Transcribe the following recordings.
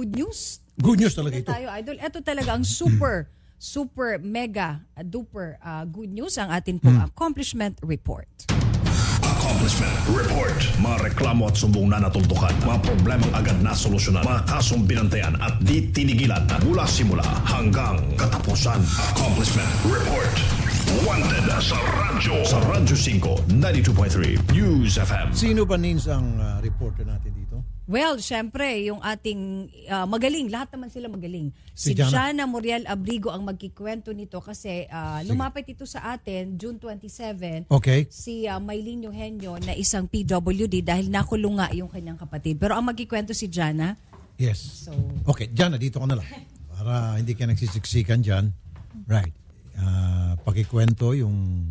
good news. Good news talaga ito. Tayo, idol. Ito talaga ang super mega duper good news ang atin pong accomplishment report. Accomplishment Report. Mga reklamo at sumbong na natultukan. Mga problemang agad na solusyonan. Mga kasong binantayan at di tinigilan na mula simula hanggang katapusan. Accomplishment Report. Wanted sa radyo. Sa Radyo 5, 92.3 News FM. Sino ba Nins ang reporter natin dito? Well, syempre, yung ating magaling. Lahat naman sila magaling. Si Jana Muriel Abrigo ang magkikwento nito kasi lumapit ito sa atin June 27. Okay. Si Maylene Eugenio na isang PWD dahil nakulong nga yung kanyang kapatid. Pero ang magkikwento si Jana. Yes. So, okay, Jana, dito ka na lang. Para hindi ka nagsisiksikan dyan. Right. Pakikwento yung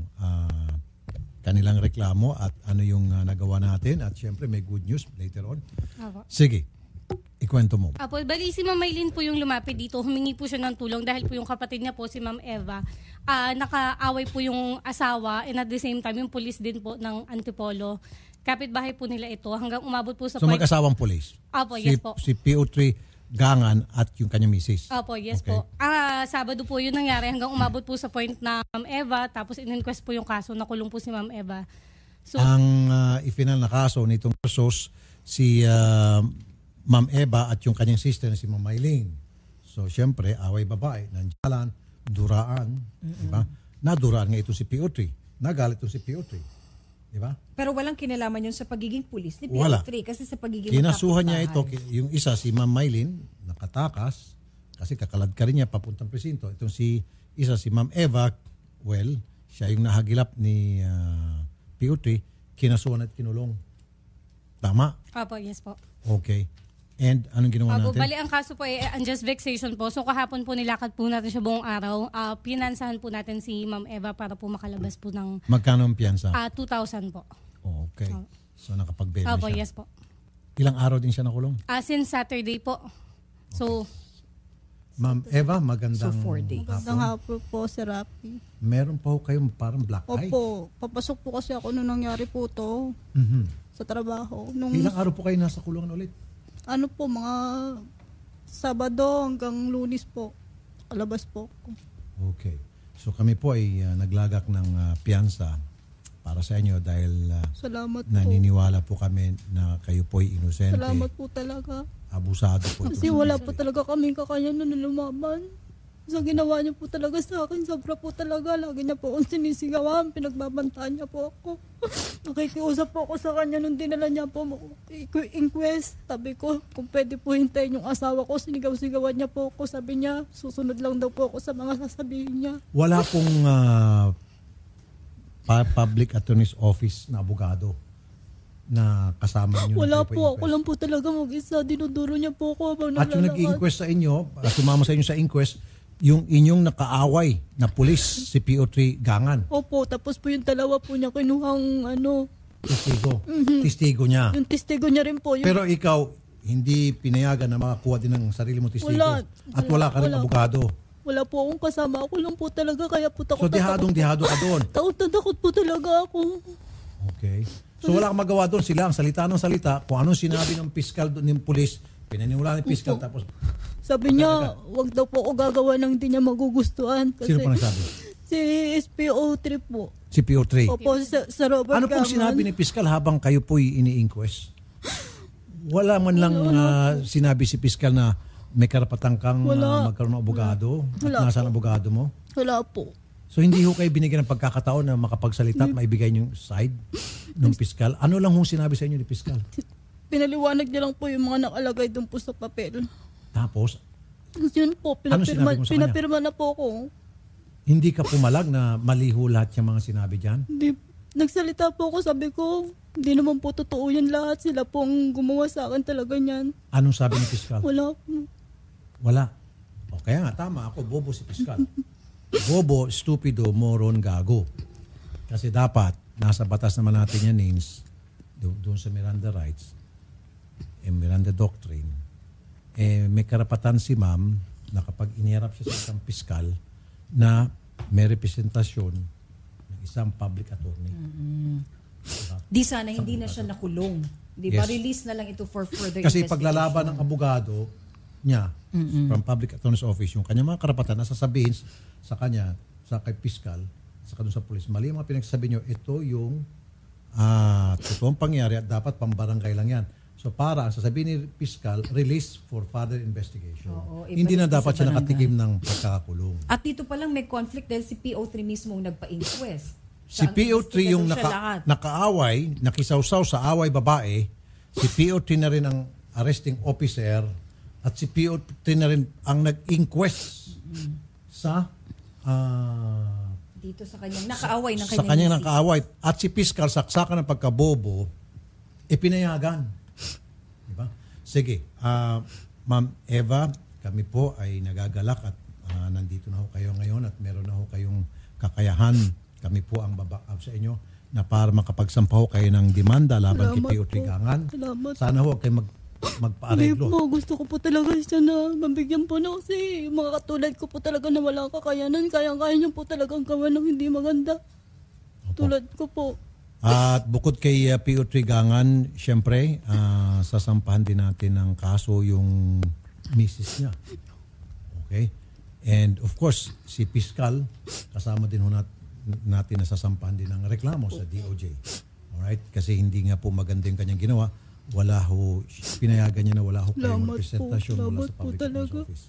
kanilang reklamo at ano yung nagawa natin. At syempre may good news later on. Apo. Sige, ikwento mo. Apo, bali si Ma'am Maylene po yung lumapit dito. Humingi po siya ng tulong dahil po yung kapatid niya po, si Ma'am Eva, nakaaway po yung asawa and at the same time yung police din po ng Antipolo. Kapitbahay po nila ito hanggang umabot po sa So mag-asawang police? Apo, yes po. Si PO3 Gangan at yung kanyang misis? Opo, yes okay. po. Sabado po yun nangyari hanggang umabot po sa point na Ma'am Eva, tapos in-inquest po yung kaso, nakulong po si Ma'am Eva. So, ang ifinal na kaso nitong kasos si Ma'am Eva at yung kanyang sister na si Ma'am Maylene. So, syempre, away babae, nandiyalan, duraan, diba? Naduraan nga ito si PO3. Nagalit ito si PO3. Diba? Pero walang kinalaman yun sa pagiging pulis ni Wala. PO3 kasi sa pagiging kinasuhan niya ito, yung isa si Ma'am Maylene, nakatakas, kasi kakalad ka rin niya papuntang presinto. Itong si Ma'am Eva, well, siya yung nahagilap ni PO3, kinasuhan at kinulong. Tama? Opo, yes po. Okay. And anong ginawa natin? Bali, ang kaso po ay unjust vexation po. So kahapon po nilakad po natin siya buong araw. Pinansahan po natin si Ma'am Eva para po makalabas po ng... Magkano ang piyansa? 2,000 po. Okay. So nakapag-bail Opo, siya. yes po. Ilang araw din siya nakulong? Since Saturday po. So... Ma'am Eva, magandang 4 days. Magandang hapon po, Sir Rafi. Meron pa ho kayong parang black eye? Opo, papasok po kasi ako nung nangyari po to sa trabaho. Ilang araw po kayo nasa kulungan ulit? Ano po, mga Sabado hanggang Lunes po. Kalabas po ako. Okay. So kami po ay naglagak ng piyansa para sa inyo dahil Salamat po. naniniwala po kami na kayo po ay inosente. Salamat po talaga. Abusado po. Kasi wala po talaga kaming kakayanan na lumaban. Sa ginawa niya po talaga sa akin, sobra po talaga. Lagi niya po akong sinisigawan, pinagbabantaan niya po ako. Nakikiusap po ako sa kanya nung dinala niya po inquest. Sabi ko, kung pwede po hintayin yung asawa ko, sinigaw-sigawan niya po ako. Sabi niya, susunod lang daw po ako sa mga sasabihin niya. Wala pong public attorney's office na abogado na kasama niyo? Wala po, ako lang po talaga mag-isa. Dinuduro niya po ako habang naglalakad. At yung nag-inquest sa inyo, at sumama sa inyo sa inquest, yung inyong nakaaway na pulis, si PO3 Gangan. Opo, tapos po yung dalawa po niya kinuhang Testigo. Testigo niya. Yung testigo niya rin po. Yung... Pero ikaw, hindi pinayagan na makakuha din ng sarili mo testigo? At wala ka rin abogado? Wala po akong kasama. Ako lang po talaga, kaya po takot. So dihadong-dihado ka doon? Takot po talaga ako. Okay. So wala kang magawa doon. Sila ang salita ng salita. Kung anong sinabi ng piskal doon, ng pulis, pinaniwala ng piskal, tapos... Sabi niya, wag daw po ako gagawa ng hindi niya magugustuhan. Kasi sino pa nagsabi? Si SPO3 po. Si PO3? Opo, sa Robert Ano pong sinabi ni piskal habang kayo po'y ini-inquest? Wala man lang sinabi si piskal na may karapatan kang magkaroon ng abogado? At nasaan ang abogado mo? Wala po. So hindi ho kayo binigyan ng pagkakataon na makapagsalita at maibigay yung side ng piskal? Ano lang ho sinabi sa inyo ni piskal? Pinaliwanag niya lang po yung mga nakalagay doon po sa papel. Tapos? Yun po, pinapirma na po ako. Hindi ka pumalag na maliho lahat yung mga sinabi dyan? Hindi. Nagsalita po ako, sabi ko, hindi naman po totoo yan lahat. Sila pong gumawa sa akin talaga niyan. Anong sabi ni piskal? Wala po. Wala. O kaya nga, tama ako, bobo si piskal. Bobo, stupido, moron, gago. Kasi dapat, nasa batas naman natin yan, Nins, doon sa Miranda Rights, Miranda Doctrine, may karapatan si ma'am na kapag iniharap siya sa isang piskal na may representasyon ng isang public attorney. Di sana hindi na siya nakulong. Di ba? Release na lang ito for further Kasi investigation. paglalaban ng abogado, niya from Public Attorney's Office, yung kanyang mga karapatan na sasabihin sa kanya, sa kay Piskal, sa sa pulis. Mali yung mga pinagsasabi nyo, ito yung totoong pangyari at dapat pambarangay lang yan. So para ang sasabihin ni Piskal, release for further investigation. Oo, hindi na dapat siya barangay. nakatikim ng pagkakakulong. At dito pa lang may conflict dahil si PO3 mismo ang nagpa-inquest. Si PO3 yung lahat. nakaaway, nakisawsaw sa away babae, si PO3 na rin ang arresting officer at si PO3 na rin ang nag-inquest sa dito sa kanyang nakaaway ng sa kanyang nakaaway. At si Piskal, saksakan ng pagkabobo, pinayagan. Diba? Sige, Ma'am Eva, kami po ay nagagalak at nandito na ho kayo ngayon at meron na ho kayong kakayahan. Kami po ang baback up sa inyo na para makapagsampaho kayo ng demanda laban kay PO3 Gangan. Sana ho kayo magpaareglo. Hindi po, gusto ko po talaga siya na mabigyan po na kasi yung mga katulad ko po talaga na walang kakayanan. Kaya-kaya niyo po talagang gawa ng hindi maganda. Tulad ko po. At bukod kay PO3 Gangan, syempre, sasampahan din natin ng kaso yung misis niya. Okay? And of course, si Piskal, kasama din ho natin na sasampahan din ng reklamo sa DOJ. Alright? Kasi hindi nga po maganda yung kanyang ginawa. Wala ho, pinayagan niya na wala ho kayong representasyon mula sa Public Attorney's Office.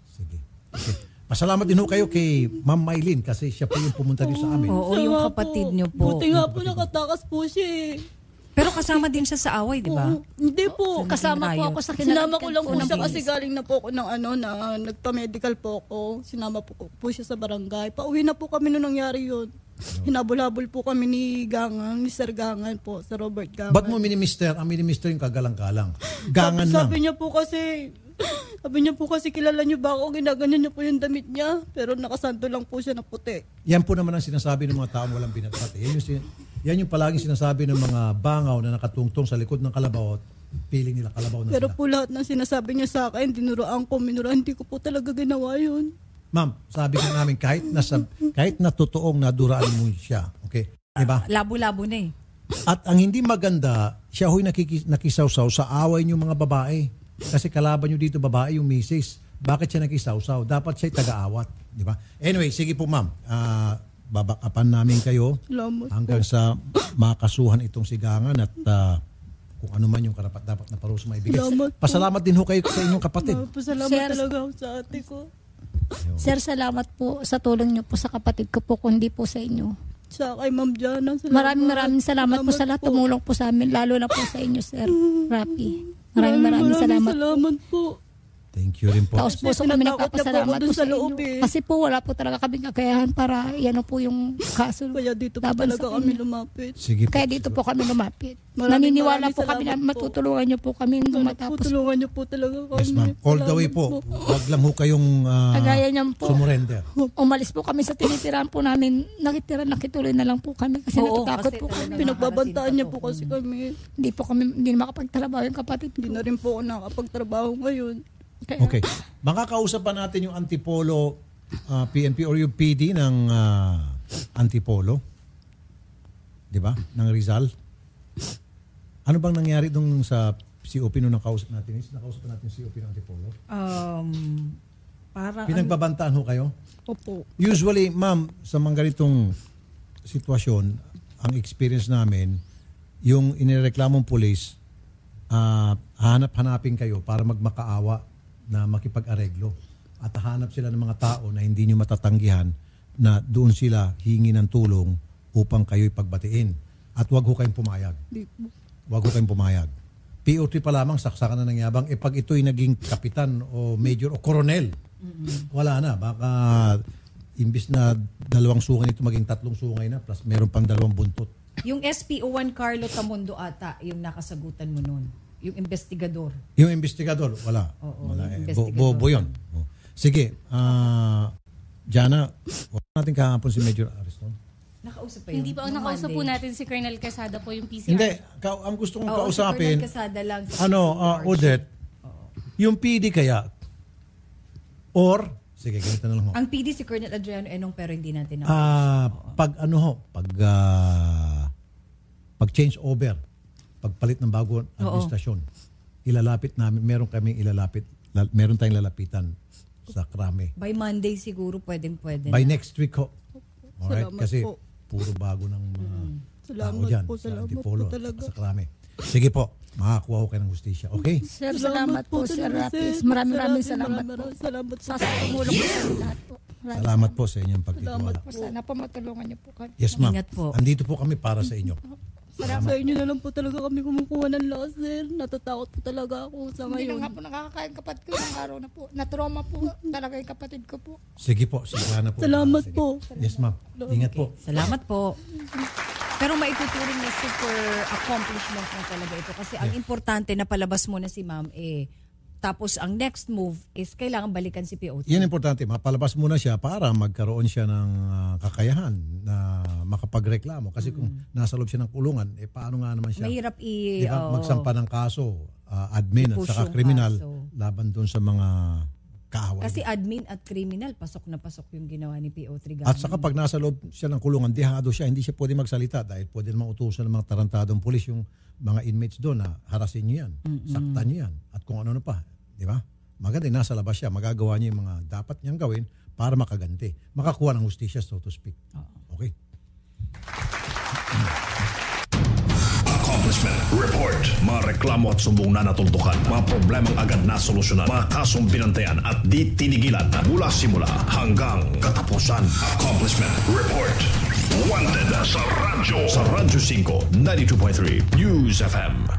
Sige. Okay. Pasalamat din ho kayo kay Ma'am Maylin kasi siya po yung pumunta dito sa amin. Oo, yung kapatid niyo po. Buti nga po nakatakas po siya eh. Pero kasama din siya sa away, di ba? Hindi po. Kasama po ako sa Sinama ko lang po ng siya pulis. kasi galing na po ako ng na nagpa-medical po ako. Sinama po siya sa barangay. Pauwi na po kami nung nangyari yun. Hinabol-habol po kami ni Gangan, ni Sir Gangan po, sa Robert Gangan. Ba't mo minimister? Ang minimister yung kagalang-galang. Gangan lang. Sabi niya po kasi kilala niyo ba ako, ginaganyan niyo po yung damit niya, pero nakasanto lang po siya na puti. Yan po naman ang sinasabi ng mga taong walang binatat. Yan yung palaging sinasabi ng mga bangaw na nakatungtong sa likod ng kalabaw at piling nila kalabaw na Pero sila. po lahat ng sinasabi niya sa akin, dinuroan ko, hindi ko po talaga ginawa yun. Ma'am, sabi ko namin kahit na totoong naduraan mo siya. Okay? Diba? Labo-labo na eh. At ang hindi maganda, siya ho'y nakisawsaw sa away niyo mga babae. Kasi kalaban niyo dito babae yung misis. Bakit siya nakisawsaw? Dapat siya'y taga-awat. Di ba? Anyway, sige po ma'am. Babakapan namin kayo Salamat hanggang sa makasuhan itong sigangan at kung ano man yung karapat dapat na parusa maibigay. Salamat po. Pasalamat din ho kayo sa inyong kapatid. Pasalamat Sir, talaga ako sa ate ko. Sir, salamat po sa tulong niyo po sa kapatid ko po, kundi po sa inyo. Sa kay Ma'am Jana. Salamat. Maraming salamat po sa lahat tumulong po sa amin, lalo na po sa inyo, Sir Rapi. Maraming salamat. Salamat po. Thank you rin po. Taos puso kami nagpapasalamat po sa loob inyo. eh. Kasi po wala po talaga kaming kakayahan para yan po yung kaso. Kaya dito po laban talaga sa kami inyo. lumapit. Sige po. Kaya dito po kami lumapit. maraming Naniniwala po kami na salamat po. matutulungan niyo po kami matapos. Tulungan niyo po talaga kami. Yes ma'am. All the way po. Huwag lang ho kayong Kagaya niyan po. sumurrender. Umalis po kami sa tinitirahan po namin. Nakituloy na lang po kami kasi Oo, natatakot kasi po talaga kami. Pinagbabantaan niya po kasi kami. Hindi na makapagtrabaho yung kapatid Hindi ko. na rin po ako nakapagtrabaho ngayon. Kaya, Okay. Makakausap pa natin yung Antipolo PNP or yung PD ng Antipolo. 'Di ba? Ng Rizal. Ano bang nangyari dun sa COP nung nakausap natin? Nakausap natin yung COP ng Antipolo. Parang Pinagbabantaan ho kayo? Opo. Usually, ma'am, sa mga ganitong sitwasyon, ang experience namin, yung inireklamong pulis, hanap-hanapin kayo para magmakaawa na makipag-areglo. At hanap sila ng mga tao na hindi nyo matatanggihan na doon sila hingi ng tulong upang kayo'y pagbatiin. At wag ho kayong pumayag. Di po. Wag ho kayong pumayag. PO3 pa lamang, saksakan na ng yabang. Pag ito'y naging kapitan o major o koronel, wala na. Baka imbis na 2 sungay ito, maging 3 sungay na. Plus meron pang 2 buntot. yung SPO1 Carlo Tamundo ata, yung nakasagutan mo nun. Yung investigador. Yung investigador, wala. Oo, Wala. yung investigador. Bobo yun. Oh. Sige, Jana, wala natin kahapon si Major Ariston. Nakausap pa yun. hindi po ang Nung nakausap po Monday. natin si Colonel Quesada po yung PCR. Hindi, ang gusto kong Oo, kausapin, si Colonel Quesada lang. sa George. Odette, yung PD kaya, or, sige, ganito na lang ho. Ang PD si Colonel Adriano Enong pero hindi natin Pag change over, pagpalit ng bagong administrasyon, ilalapit namin, meron kaming ilalapit meron tayong lalapitan sa krame. By Monday siguro pwede By na. next week ho. Alright? Salamat Kasi po. puro bago ng mga tao Salamat dyan po, sa salamat Antipolo po talaga. at sa krame. Sige po, makakuha ko kayo ng hustisya. Okay? Sir, salamat po, Sir talaga, Ratis. sir. Maraming salamat po. Salamat Sa tumulong po sa lahat po. Maraming Salamat po sa inyong pagtitiwala. po. Sana po matulungan niyo po kami. Yes, ma'am. Ingat po. Andito po kami para sa inyo. Sa inyo na lang po talaga kami kumukuha ng laser. Natatakot po talaga ako sa Hindi na ngayon. nga po nakakakain kapatid ko ng araw na po. Na-trauma po talaga yung kapatid ko po. Sige po, sige na po. Salamat Sige. po. Yes, ma'am. Ingat po. Salamat po. Pero maituturing na super accomplishment na talaga ito. Kasi ang importante na palabas mo na si ma'am tapos ang next move is kailangan balikan si POT. Yan importante, mapalabas muna siya para magkaroon siya ng kakayahan na makapagreklamo. Kasi kung nasa loob siya ng kulungan, paano nga naman siya Mahirap magsampa ng kaso, admin at i-push saka yung kriminal kaso. laban doon sa mga kaaway. Kasi admin at criminal, pasok na pasok yung ginawa ni PO Triganon. At saka pag nasa loob siya ng kulungan, dihado siya, hindi siya pwede magsalita dahil pwede naman utusan ng mga tarantadong pulis yung mga inmates doon na harasin niyo yan, saktan niyo yan, at kung ano pa. Di ba? Maganda, nasa labas siya, magagawa niya yung mga dapat niyang gawin para makaganti. Makakuha ng hustisya, so to speak. Okay? Accomplishment Report. Mga reklamo at sumbong na natuldukan. Mga problemang agad na solusyonan. Mga kasong binantayan at di tinigilan mula simula hanggang katapusan. Accomplishment Report. Wanted sa radyo. Sa Radyo 5, 92.3 News FM.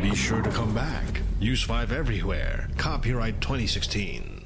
Be sure to come back. Use 5 everywhere. Copyright 2016.